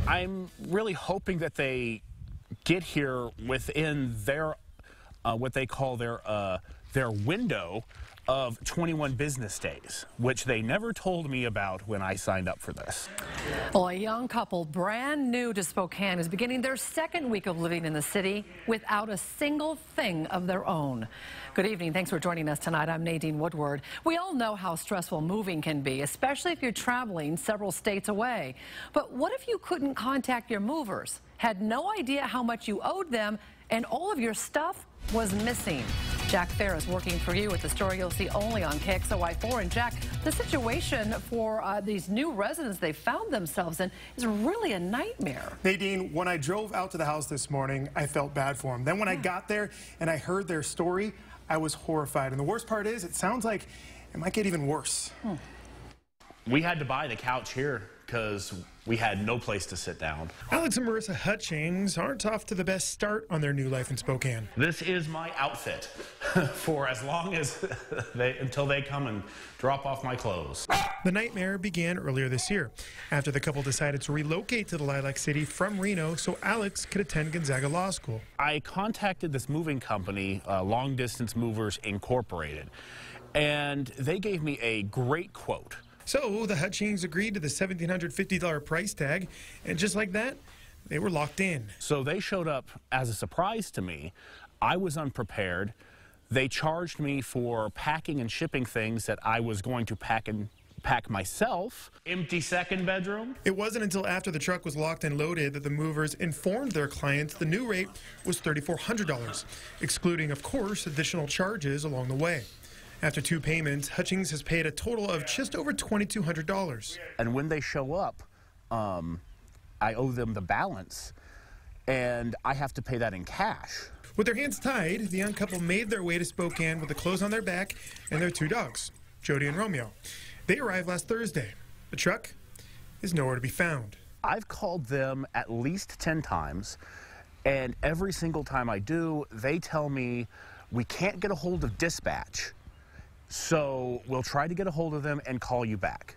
I'm really hoping that they get here within their what they call their window of 21 business days, which they never told me about when I signed up for this. Well, a young couple brand new to Spokane is beginning their second week of living in the city without a single thing of their own. Good evening. Thanks for joining us tonight. I'm Nadine Woodward. We all know how stressful moving can be, especially if you're traveling several states away. But what if you couldn't contact your movers, had no idea how much you owed them, and all of your stuff was missing? Jack Ferris working for you with the story you'll see only on KXLY4. And Jack, the situation for these new residents they found themselves in is really a nightmare. Nadine, when I drove out to the house this morning, I felt bad for them. Then when I got there and I heard their story, I was horrified. And the worst part is, it sounds like it might get even worse. We had to buy the couch here because we had no place to sit down. Alex and Marissa Hutchings aren't off to the best start on their new life in Spokane. This is my outfit for as long as until they come and drop off my clothes. The nightmare began earlier this year after the couple decided to relocate to the Lilac City from Reno so Alex could attend Gonzaga Law School. I contacted this moving company, Long Distance Movers Incorporated, and they gave me a great quote. So the Hutchings agreed to the $1,750 price tag, and just like that, they were locked in. So they showed up as a surprise to me. I was unprepared. They charged me for packing and shipping things that I was going to pack myself. Empty second bedroom. It wasn't until after the truck was locked and loaded that the movers informed their clients the new rate was $3,400, excluding, of course, additional charges along the way. After 2 payments, Hutchings has paid a total of just over $2,200. And when they show up, I owe them the balance, and I have to pay that in cash. With their hands tied, the young couple made their way to Spokane with the clothes on their back and their 2 dogs, Jody and Romeo. They arrived last Thursday. The truck is nowhere to be found. I've called them at least 10 times, and every single time I do, they tell me we can't get a hold of dispatch. So we'll try to get a hold of them and call you back.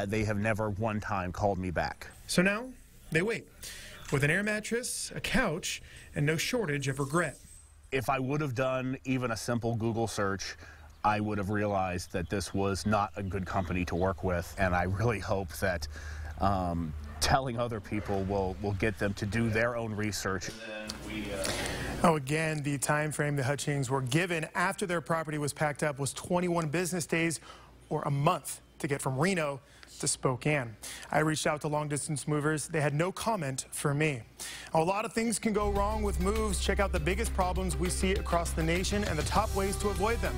They have never one time called me back. So now they wait with an air mattress, a couch, and no shortage of regret. If I would have done even a simple Google search, I would have realized that this was not a good company to work with. And I really hope that telling other people will get them to do their own research. Again, the time frame the Hutchings were given after their property was packed up was 21 business days or a month to get from Reno to Spokane. I reached out to long distance movers. They had no comment for me. A lot of things can go wrong with moves. Check out the biggest problems we see across the nation and the top ways to avoid them.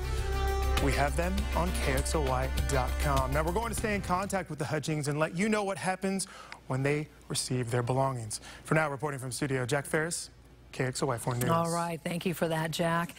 We have them on KXLY.com. Now, we're going to stay in contact with the Hutchings and let you know what happens when they receive their belongings. For now, reporting from studio, Jack Ferris, KXLY4 News. All right. Thank you for that, Jack.